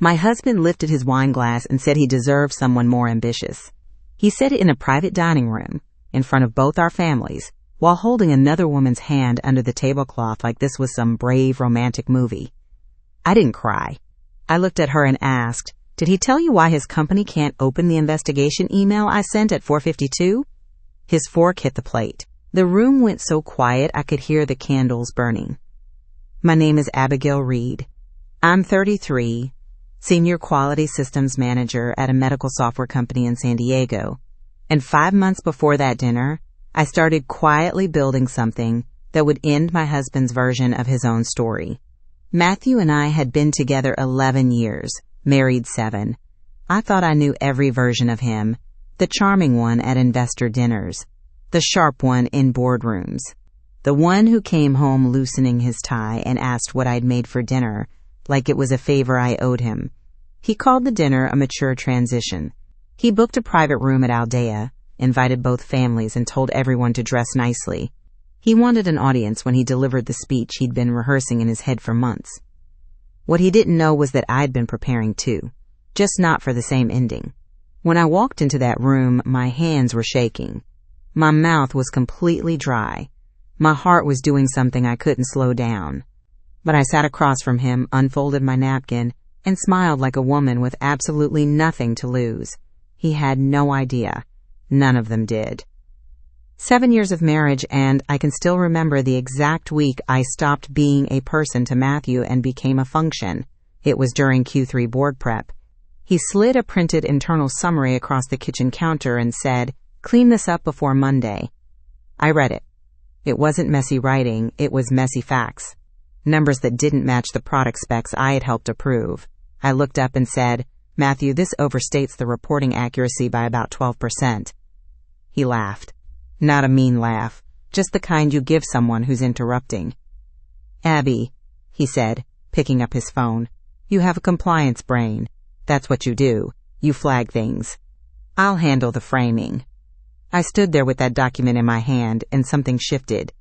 My husband lifted his wine glass and said he deserved someone more ambitious. He said it in a private dining room, in front of both our families, while holding another woman's hand under the tablecloth like this was some brave romantic movie. I didn't cry. I looked at her and asked, "Did he tell you why his company can't open the investigation email I sent at 4:52? His fork hit the plate. The room went so quiet I could hear the candles burning. "My name is Abigail Reed. I'm 33, Senior Quality Systems Manager at a medical software company in San Diego. And 5 months before that dinner, I started quietly building something that would end my husband's version of his own story. Matthew and I had been together 11 years, married 7. I thought I knew every version of him, the charming one at investor dinners, the sharp one in boardrooms, the one who came home loosening his tie and asked what I'd made for dinner, like it was a favor I owed him. He called the dinner a mature transition. He booked a private room at Aldea, invited both families, and told everyone to dress nicely. He wanted an audience when he delivered the speech he'd been rehearsing in his head for months. What he didn't know was that I'd been preparing too, just not for the same ending. When I walked into that room, my hands were shaking. My mouth was completely dry. My heart was doing something I couldn't slow down. But I sat across from him, unfolded my napkin, and smiled like a woman with absolutely nothing to lose. He had no idea. None of them did. 7 years of marriage, and I can still remember the exact week I stopped being a person to Matthew and became a function. It was during Q3 board prep. He slid a printed internal summary across the kitchen counter and said, "Clean this up before Monday." I read it. It wasn't messy writing, it was messy facts. Numbers that didn't match the product specs I had helped approve. I looked up and said, "Matthew, this overstates the reporting accuracy by about 12%. He laughed. Not a mean laugh, just the kind you give someone who's interrupting. "Abby," he said, picking up his phone, "you have a compliance brain. That's what you do. You flag things. I'll handle the framing." I stood there with that document in my hand, and something shifted.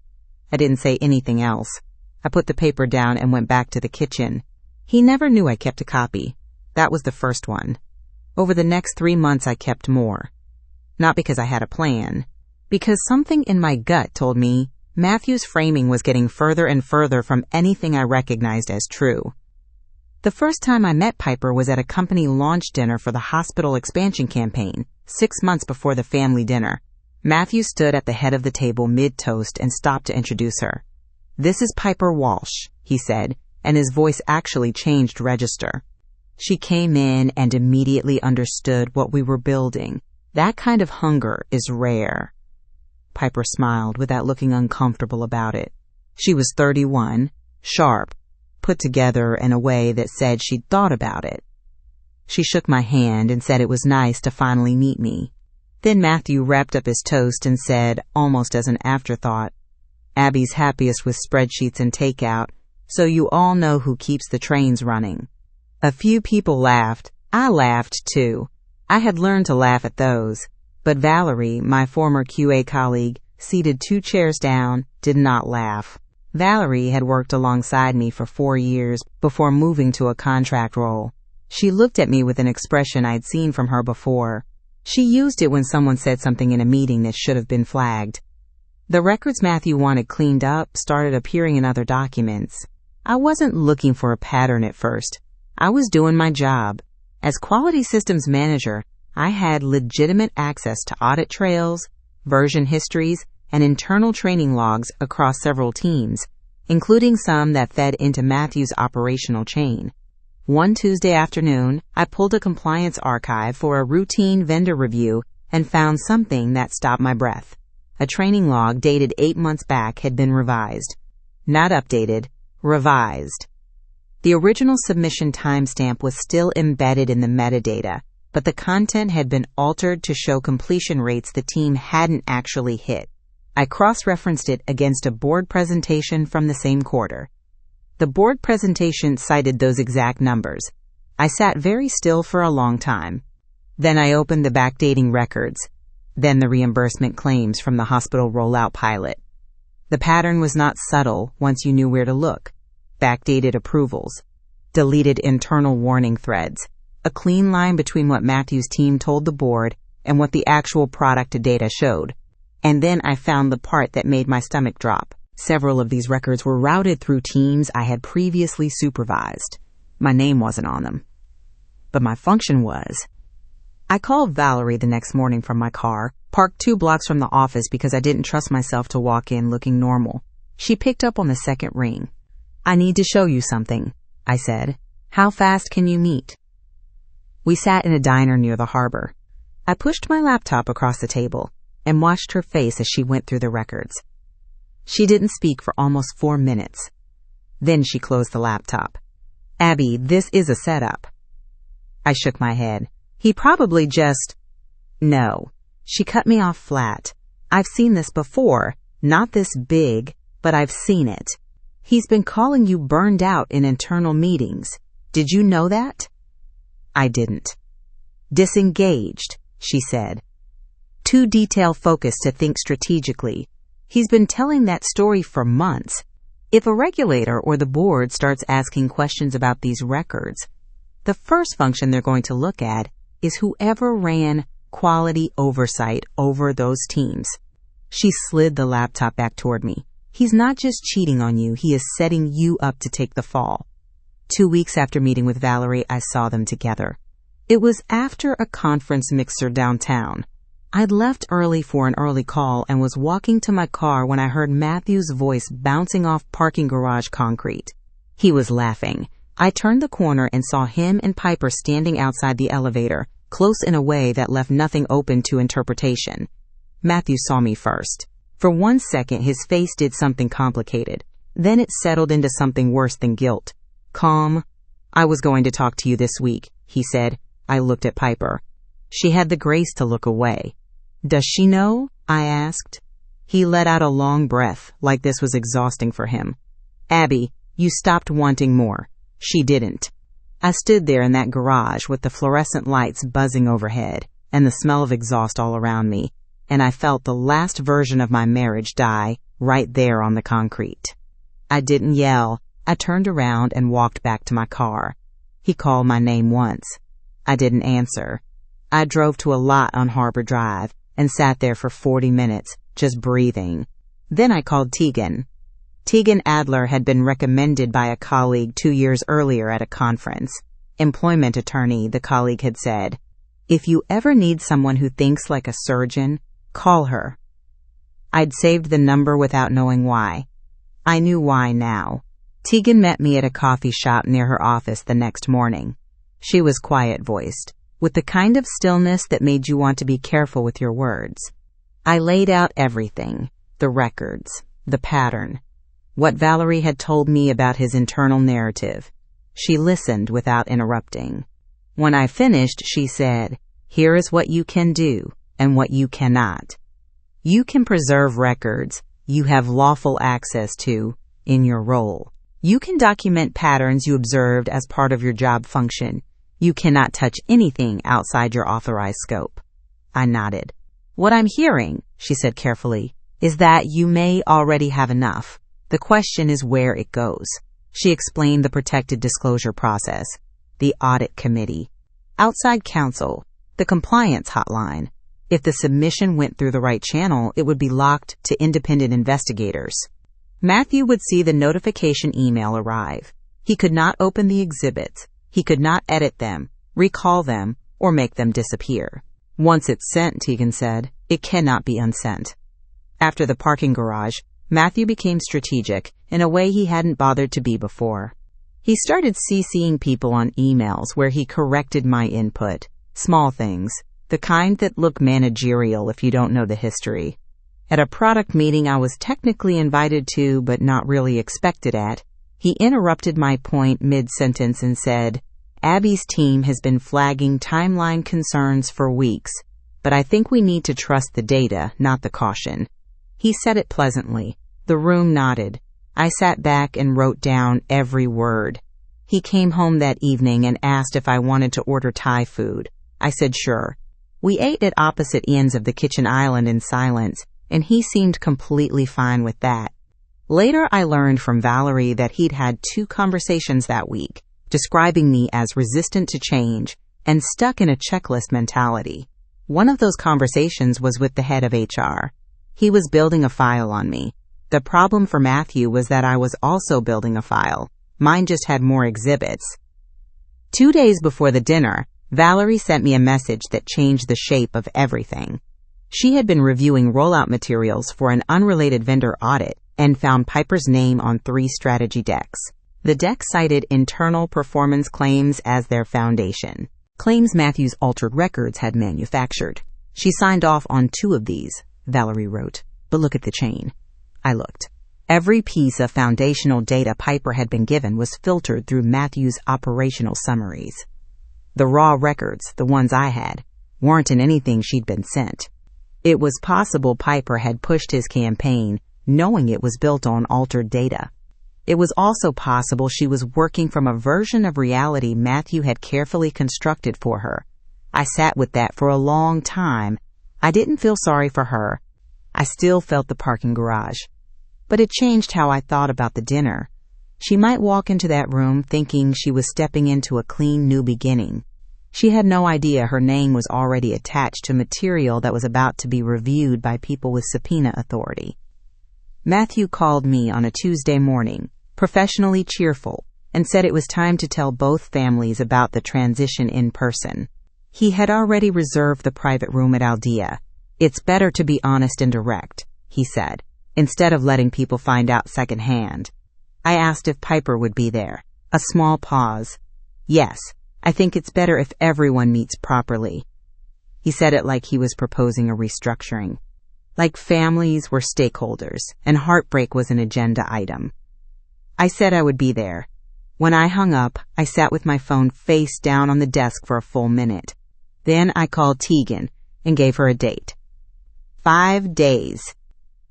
I didn't say anything else. I put the paper down and went back to the kitchen. He never knew I kept a copy. That was the first one. Over the next 3 months I kept more. Not because I had a plan. Because something in my gut told me Matthew's framing was getting further and further from anything I recognized as true. The first time I met Piper was at a company launch dinner for the hospital expansion campaign, 6 months before the family dinner. Matthew stood at the head of the table mid-toast and stopped to introduce her. "This is Piper Walsh," he said, and his voice actually changed register. She came in and immediately understood what we were building. That kind of hunger is rare. Piper smiled without looking uncomfortable about it. She was 31, sharp, put together in a way that said she'd thought about it. She shook my hand and said it was nice to finally meet me. Then Matthew wrapped up his toast and said, almost as an afterthought, "Abby's happiest with spreadsheets and takeout, so you all know who keeps the trains running." A few people laughed. I laughed too. I had learned to laugh at those. But Valerie, my former QA colleague, seated 2 chairs down, did not laugh. Valerie had worked alongside me for 4 years before moving to a contract role. She looked at me with an expression I'd seen from her before. She used it when someone said something in a meeting that should have been flagged. The records Matthew wanted cleaned up started appearing in other documents. I wasn't looking for a pattern at first. I was doing my job. As quality systems manager, I had legitimate access to audit trails, version histories, and internal training logs across several teams, including some that fed into Matthew's operational chain. One Tuesday afternoon, I pulled a compliance archive for a routine vendor review and found something that stopped my breath. A training log dated 8 months back had been revised. Not updated, revised. The original submission timestamp was still embedded in the metadata, but the content had been altered to show completion rates the team hadn't actually hit. I cross-referenced it against a board presentation from the same quarter. The board presentation cited those exact numbers. I sat very still for a long time. Then I opened the backdating records. Then the reimbursement claims from the hospital rollout pilot. The pattern was not subtle once you knew where to look. Backdated approvals. deleted internal warning threads, a clean line between what Matthew's team told the board and what the actual product data showed. And then I found the part that made my stomach drop. Several of these records were routed through teams I had previously supervised. My name wasn't on them, but my function was. I called Valerie the next morning from my car, parked 2 blocks from the office because I didn't trust myself to walk in looking normal. She picked up on the second ring. "I need to show you something," I said. "How fast can you meet?" We sat in a diner near the harbor. I pushed my laptop across the table and watched her face as she went through the records. She didn't speak for almost 4 minutes. Then she closed the laptop. "Abby, this is a setup." I shook my head. "He probably just..." "No." She cut me off flat. "I've seen this before. Not this big, but I've seen it. He's been calling you burned out in internal meetings. Did you know that?" I didn't. "Disengaged," she said. "Too detail-focused to think strategically. He's been telling that story for months. If a regulator or the board starts asking questions about these records, the first function they're going to look at is whoever ran quality oversight over those teams." She slid the laptop back toward me. "He's not just cheating on you, he is setting you up to take the fall." 2 weeks after meeting with Valerie, I saw them together. It was after a conference mixer downtown. I'd left early for an early call and was walking to my car when I heard Matthew's voice bouncing off parking garage concrete. He was laughing. I turned the corner and saw him and Piper standing outside the elevator, close in a way that left nothing open to interpretation. Matthew saw me first. For 1 second, his face did something complicated. Then it settled into something worse than guilt. Calm. "I was going to talk to you this week," he said. I looked at Piper. She had the grace to look away. "Does she know?" I asked. He let out a long breath, like this was exhausting for him. "Abby, you stopped wanting more." She didn't. I stood there in that garage with the fluorescent lights buzzing overhead and the smell of exhaust all around me, and I felt the last version of my marriage die right there on the concrete. I didn't yell. I turned around and walked back to my car. He called my name once. I didn't answer. I drove to a lot on Harbor Drive and sat there for 40 minutes, just breathing. Then I called Tegan. Tegan Adler had been recommended by a colleague 2 years earlier at a conference. Employment attorney, the colleague had said. "If you ever need someone who thinks like a surgeon, call her." I'd saved the number without knowing why. I knew why now. Tegan met me at a coffee shop near her office the next morning. She was quiet-voiced, with the kind of stillness that made you want to be careful with your words. I laid out everything, the records, the pattern, what Valerie had told me about his internal narrative. She listened without interrupting. When I finished, she said, "Here is what you can do and what you cannot. You can preserve records you have lawful access to in your role. You can document patterns you observed as part of your job function. You cannot touch anything outside your authorized scope." I nodded. "What I'm hearing," she said carefully, "is that you may already have enough. The question is where it goes." She explained the protected disclosure process, the audit committee, outside counsel, the compliance hotline. If the submission went through the right channel, it would be locked to independent investigators. Matthew would see the notification email arrive. He could not open the exhibits. He could not edit them, recall them, or make them disappear. "Once it's sent," Tegan said, "it cannot be unsent." After the parking garage, Matthew became strategic in a way he hadn't bothered to be before. He started CCing people on emails where he corrected my input, small things, the kind that look managerial if you don't know the history. At a product meeting I was technically invited to but not really expected at, he interrupted my point mid-sentence and said, "Abby's team has been flagging timeline concerns for weeks, but I think we need to trust the data, not the caution." He said it pleasantly. The room nodded. I sat back and wrote down every word. He came home that evening and asked if I wanted to order Thai food. I said sure. We ate at opposite ends of the kitchen island in silence, and he seemed completely fine with that. Later I learned from Valerie that he'd had 2 conversations that week, describing me as resistant to change and stuck in a checklist mentality. One of those conversations was with the head of HR. He was building a file on me. The problem for Matthew was that I was also building a file. Mine just had more exhibits. 2 days before the dinner, Valerie sent me a message that changed the shape of everything. She had been reviewing rollout materials for an unrelated vendor audit and found Piper's name on 3 strategy decks. The deck cited internal performance claims as their foundation, claims Matthew's altered records had manufactured. She signed off on 2 of these, Valerie wrote, but look at the chain. I looked. Every piece of foundational data Piper had been given was filtered through Matthew's operational summaries. The raw records, the ones I had, weren't in anything she'd been sent. It was possible Piper had pushed his campaign, knowing it was built on altered data. It was also possible she was working from a version of reality Matthew had carefully constructed for her. I sat with that for a long time. I didn't feel sorry for her. I still felt the parking garage. But it changed how I thought about the dinner. She might walk into that room thinking she was stepping into a clean new beginning. She had no idea her name was already attached to material that was about to be reviewed by people with subpoena authority. Matthew called me on a Tuesday morning, professionally cheerful, and said it was time to tell both families about the transition in person. He had already reserved the private room at Aldea. It's better to be honest and direct, he said, instead of letting people find out secondhand. I asked if Piper would be there. A small pause. Yes, I think it's better if everyone meets properly. He said it like he was proposing a restructuring. Like families were stakeholders, and heartbreak was an agenda item. I said I would be there. When I hung up, I sat with my phone face down on the desk for a full minute. Then I called Tegan and gave her a date. 5 days.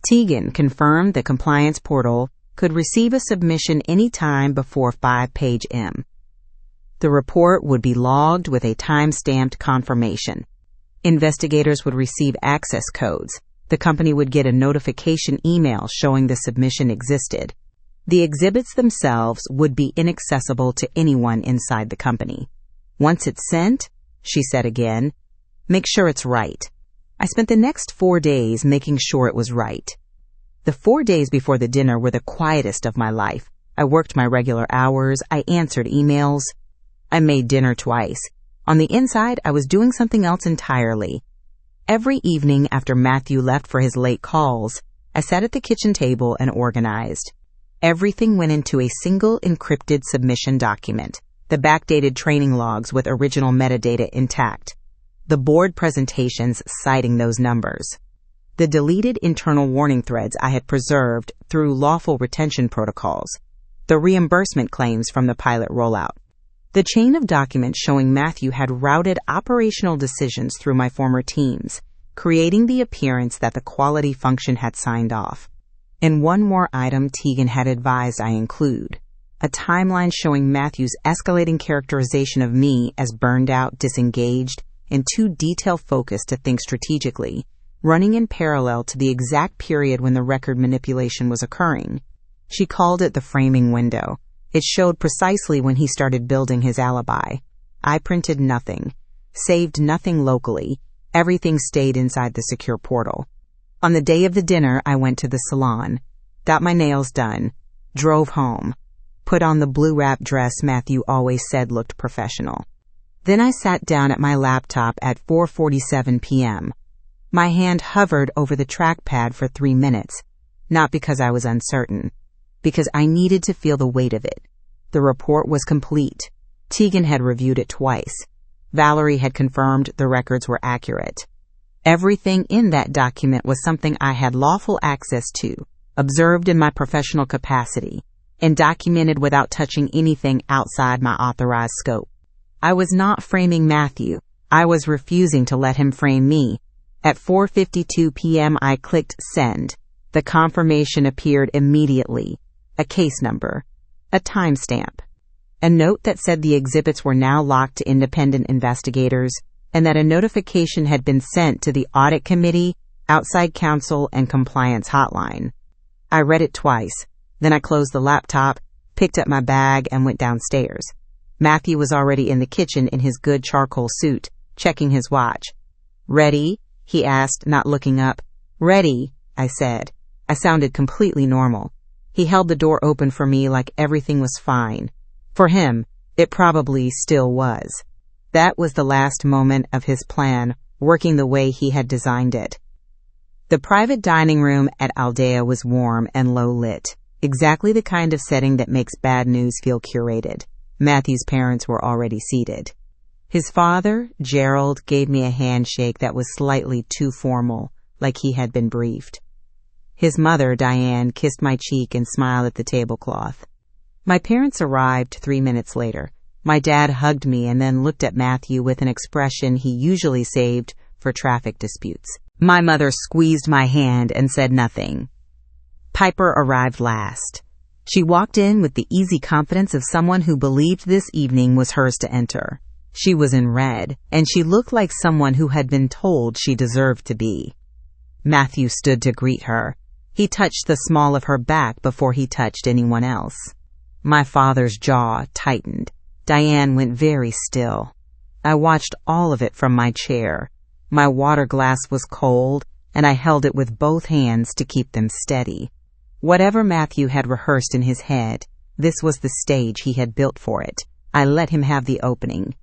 Tegan confirmed the compliance portal could receive a submission any time before 5-page M. The report would be logged with a time-stamped confirmation. Investigators would receive access codes. The company would get a notification email showing the submission existed. The exhibits themselves would be inaccessible to anyone inside the company. Once it's sent, she said again, make sure it's right. I spent the next 4 days making sure it was right. The 4 days before the dinner were the quietest of my life. I worked my regular hours. I answered emails. I made dinner twice. On the inside, I was doing something else entirely. Every evening after Matthew left for his late calls, I sat at the kitchen table and organized. Everything went into a single encrypted submission document, the backdated training logs with original metadata intact, the board presentations citing those numbers, the deleted internal warning threads I had preserved through lawful retention protocols, the reimbursement claims from the pilot rollout, the chain of documents showing Matthew had routed operational decisions through my former teams, creating the appearance that the quality function had signed off. And one more item Tegan had advised I include, a timeline showing Matthew's escalating characterization of me as burned out, disengaged, and too detail-focused to think strategically, running in parallel to the exact period when the record manipulation was occurring. She called it the framing window. It showed precisely when he started building his alibi. I printed nothing, saved nothing locally. Everything stayed inside the secure portal. On the day of the dinner, I went to the salon, got my nails done, drove home, put on the blue wrap dress Matthew always said looked professional. Then I sat down at my laptop at 4:47 p.m. My hand hovered over the trackpad for 3 minutes, not because I was uncertain, because I needed to feel the weight of it. The report was complete. Tegan had reviewed it twice. Valerie had confirmed the records were accurate. Everything in that document was something I had lawful access to, observed in my professional capacity, and documented without touching anything outside my authorized scope. I was not framing Matthew. I was refusing to let him frame me. At 4:52 p.m. I clicked send. The confirmation appeared immediately. A case number. A timestamp. A note that said the exhibits were now locked to independent investigators, and that a notification had been sent to the audit committee, outside counsel, and compliance hotline. I read it twice. Then I closed the laptop, picked up my bag, and went downstairs. Matthew was already in the kitchen in his good charcoal suit, checking his watch. "Ready?" he asked, not looking up. "Ready," I said. I sounded completely normal. He held the door open for me like everything was fine. For him, it probably still was. That was the last moment of his plan, working the way he had designed it. The private dining room at Aldea was warm and low lit, exactly the kind of setting that makes bad news feel curated. Matthew's parents were already seated. His father, Gerald, gave me a handshake that was slightly too formal, like he had been briefed. His mother, Diane, kissed my cheek and smiled at the tablecloth. My parents arrived 3 minutes later. My dad hugged me and then looked at Matthew with an expression he usually saved for traffic disputes. My mother squeezed my hand and said nothing. Piper arrived last. She walked in with the easy confidence of someone who believed this evening was hers to enter. She was in red, and she looked like someone who had been told she deserved to be. Matthew stood to greet her. He touched the small of her back before he touched anyone else. My father's jaw tightened. Diane went very still. I watched all of it from my chair. My water glass was cold, and I held it with both hands to keep them steady. Whatever Matthew had rehearsed in his head, this was the stage he had built for it. I let him have the opening.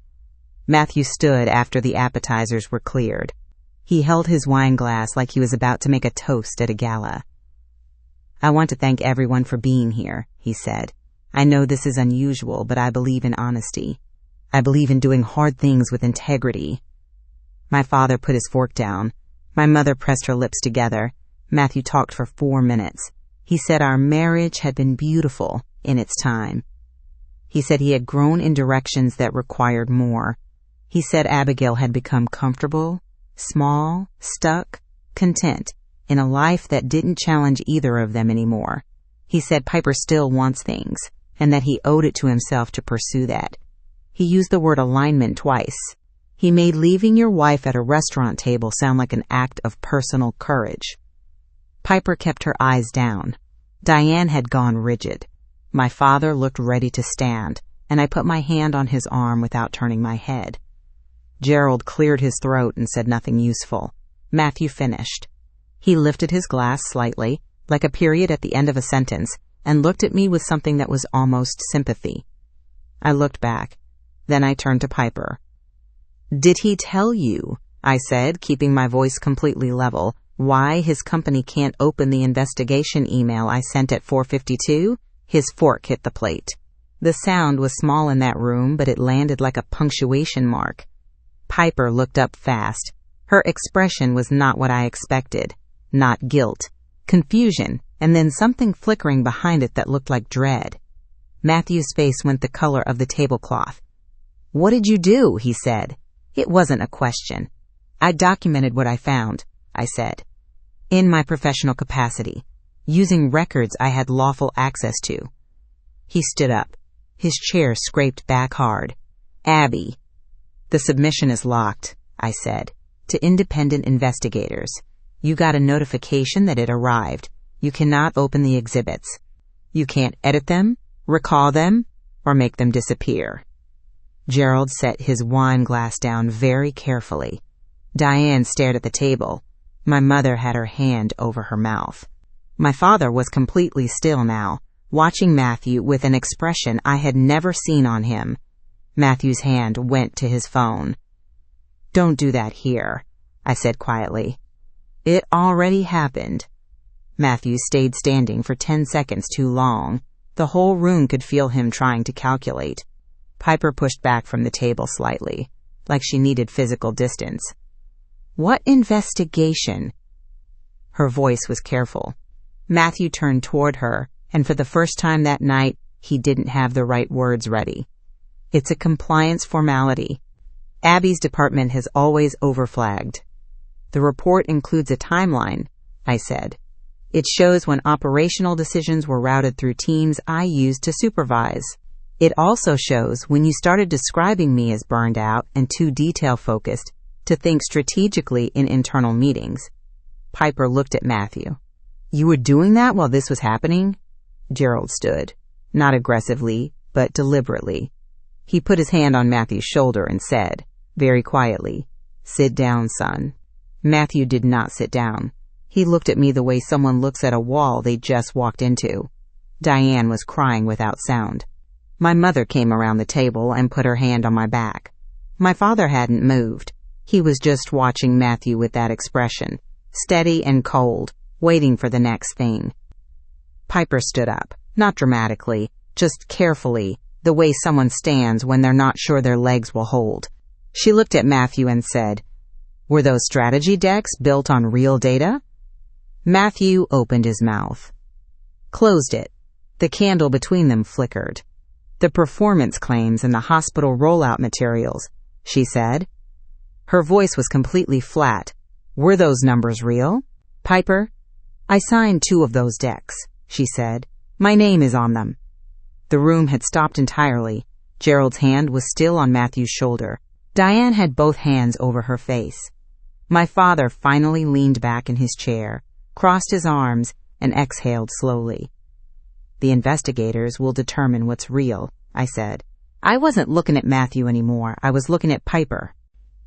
Matthew stood after the appetizers were cleared. He held his wine glass like he was about to make a toast at a gala. "I want to thank everyone for being here," he said. "I know this is unusual, but I believe in honesty. I believe in doing hard things with integrity." My father put his fork down. My mother pressed her lips together. Matthew talked for 4 minutes. He said our marriage had been beautiful in its time. He said he had grown in directions that required more. He said Abigail had become comfortable, small, stuck, content, in a life that didn't challenge either of them anymore. He said Piper still wants things, and that he owed it to himself to pursue that. He used the word alignment twice. He made leaving your wife at a restaurant table sound like an act of personal courage. Piper kept her eyes down. Diane had gone rigid. My father looked ready to stand, and I put my hand on his arm without turning my head. Gerald cleared his throat and said nothing useful. Matthew finished. He lifted his glass slightly, like a period at the end of a sentence, and looked at me with something that was almost sympathy. I looked back. Then I turned to Piper. "Did he tell you," I said, keeping my voice completely level, "why his company can't open the investigation email I sent at 4:52? His fork hit the plate. The sound was small in that room, but it landed like a punctuation mark. Piper looked up fast. Her expression was not what I expected. Not guilt. Confusion, and then something flickering behind it that looked like dread. Matthew's face went the color of the tablecloth. "What did you do?" he said. It wasn't a question. "I documented what I found," I said. "In my professional capacity, using records I had lawful access to." He stood up. His chair scraped back hard. "Abby." "The submission is locked," I said, "to independent investigators. You got a notification that it arrived. You cannot open the exhibits. You can't edit them, recall them, or make them disappear." Gerald set his wine glass down very carefully. Diane stared at the table. My mother had her hand over her mouth. My father was completely still now, watching Matthew with an expression I had never seen on him. Matthew's hand went to his phone. "Don't do that here," I said quietly. "It already happened." Matthew stayed standing for 10 seconds too long. The whole room could feel him trying to calculate. Piper pushed back from the table slightly, like she needed physical distance. "What investigation?" Her voice was careful. Matthew turned toward her, and for the first time that night, he didn't have the right words ready. "It's a compliance formality. Abby's department has always overflagged." "The report includes a timeline," I said. "It shows when operational decisions were routed through teams I used to supervise. It also shows when you started describing me as burned out and too detail-focused to think strategically in internal meetings." Piper looked at Matthew. "You were doing that while this was happening?" Gerald stood, not aggressively, but deliberately. He put his hand on Matthew's shoulder and said, very quietly, "Sit down, son." Matthew did not sit down. He looked at me the way someone looks at a wall they just walked into. Diane was crying without sound. My mother came around the table and put her hand on my back. My father hadn't moved. He was just watching Matthew with that expression, steady and cold, waiting for the next thing. Piper stood up, not dramatically, just carefully, the way someone stands when they're not sure their legs will hold. She looked at Matthew and said, "Were those strategy decks built on real data?" Matthew opened his mouth. Closed it. The candle between them flickered. "The performance claims and the hospital rollout materials," she said. Her voice was completely flat. "Were those numbers real?" "Piper, I signed 2 of those decks," she said. "My name is on them." The room had stopped entirely. Gerald's hand was still on Matthew's shoulder. Diane had both hands over her face. My father finally leaned back in his chair, crossed his arms, and exhaled slowly. "The investigators will determine what's real," I said. I wasn't looking at Matthew anymore. I was looking at Piper.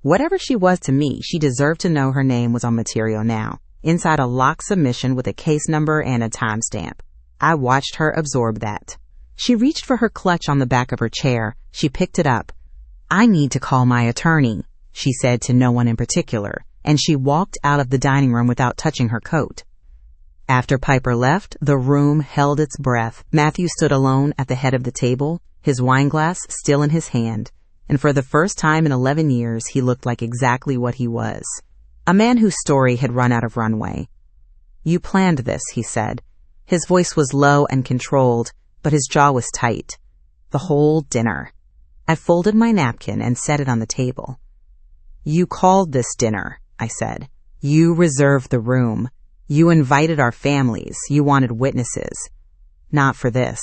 Whatever she was to me, she deserved to know her name was on material now, inside a locked submission with a case number and a timestamp. I watched her absorb that. She reached for her clutch on the back of her chair. She picked it up. "I need to call my attorney," she said to no one in particular, and she walked out of the dining room without touching her coat. After Piper left, the room held its breath. Matthew stood alone at the head of the table, his wineglass still in his hand, and for the first time in 11 years he looked like exactly what he was. A man whose story had run out of runway. "You planned this," he said. His voice was low and controlled, but his jaw was tight. "The whole dinner." I folded my napkin and set it on the table. "You called this dinner," I said. "You reserved the room. You invited our families. You wanted witnesses." "Not for this."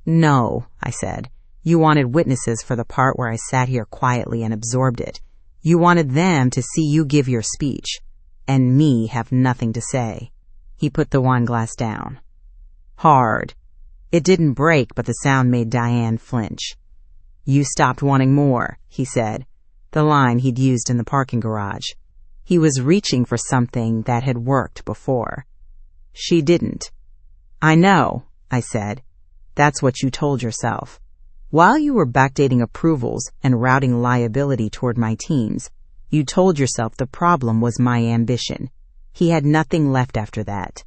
"No," I said. "You wanted witnesses for the part where I sat here quietly and absorbed it. You wanted them to see you give your speech, and me have nothing to say." He put the wineglass down. Hard. It didn't break, but the sound made Diane flinch. "You stopped wanting more," he said, the line he'd used in the parking garage. He was reaching for something that had worked before. She didn't. "I know," I said. "That's what you told yourself. While you were backdating approvals and routing liability toward my teams, you told yourself the problem was my ambition." He had nothing left after that.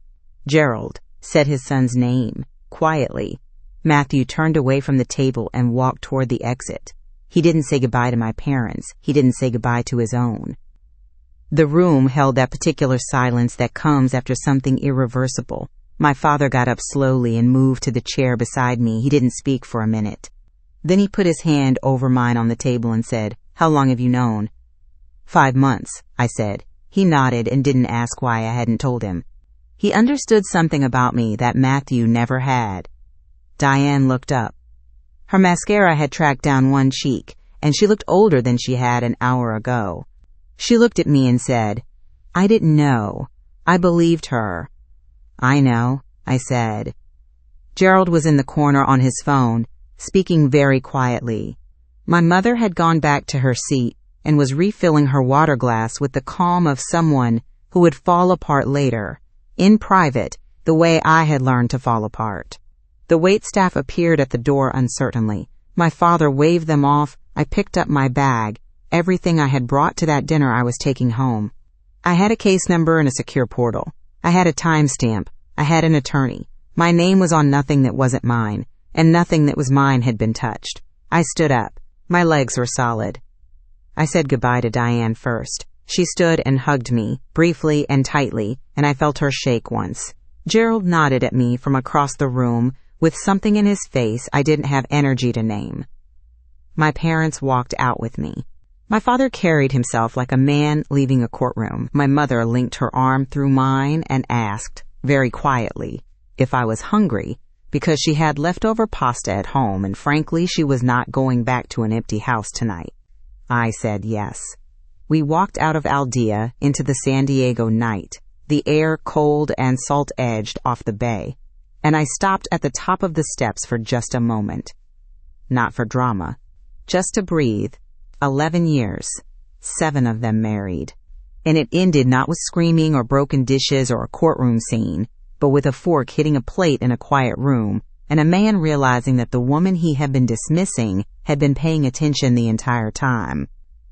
"Gerald," said his son's name, quietly. Matthew turned away from the table and walked toward the exit. He didn't say goodbye to my parents. He didn't say goodbye to his own. The room held that particular silence that comes after something irreversible. My father got up slowly and moved to the chair beside me. He didn't speak for a minute. Then he put his hand over mine on the table and said, "How long have you known?" 5 months, I said. He nodded and didn't ask why I hadn't told him. He understood something about me that Matthew never had. Diane looked up. Her mascara had tracked down one cheek, and she looked older than she had an hour ago. She looked at me and said, "I didn't know. I believed her." "I know," I said. Gerald was in the corner on his phone, speaking very quietly. My mother had gone back to her seat and was refilling her water glass with the calm of someone who would fall apart later, in private, the way I had learned to fall apart. The waitstaff appeared at the door uncertainly. My father waved them off. I picked up my bag, everything I had brought to that dinner I was taking home. I had a case number and a secure portal. I had a timestamp. I had an attorney. My name was on nothing that wasn't mine, and nothing that was mine had been touched. I stood up. My legs were solid. I said goodbye to Diane first. She stood and hugged me, briefly and tightly, and I felt her shake once. Gerald nodded at me from across the room with something in his face I didn't have energy to name. My parents walked out with me. My father carried himself like a man leaving a courtroom. My mother linked her arm through mine and asked, very quietly, if I was hungry, because she had leftover pasta at home and frankly she was not going back to an empty house tonight. I said yes. We walked out of Aldea into the San Diego night, the air cold and salt-edged off the bay, and I stopped at the top of the steps for just a moment. Not for drama. just to breathe. 11 years, 7 of them married. And it ended not with screaming or broken dishes or a courtroom scene, but with a fork hitting a plate in a quiet room, and a man realizing that the woman he had been dismissing had been paying attention the entire time.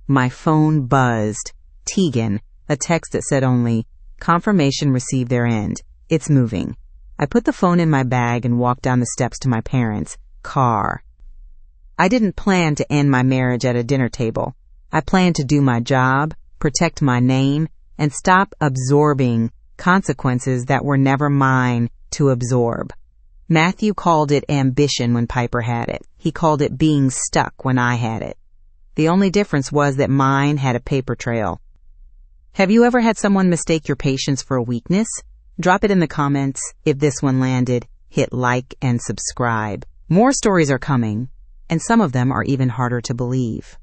My phone buzzed. Tegan, a text that said only, "Confirmation received their end. It's moving." I put the phone in my bag and walked down the steps to my parents' car. I didn't plan to end my marriage at a dinner table. I planned to do my job, protect my name, and stop absorbing consequences that were never mine to absorb. Matthew called it ambition when Piper had it. He called it being stuck when I had it. The only difference was that mine had a paper trail. Have you ever had someone mistake your patience for a weakness? Drop it in the comments. If this one landed, hit like and subscribe. More stories are coming, and some of them are even harder to believe.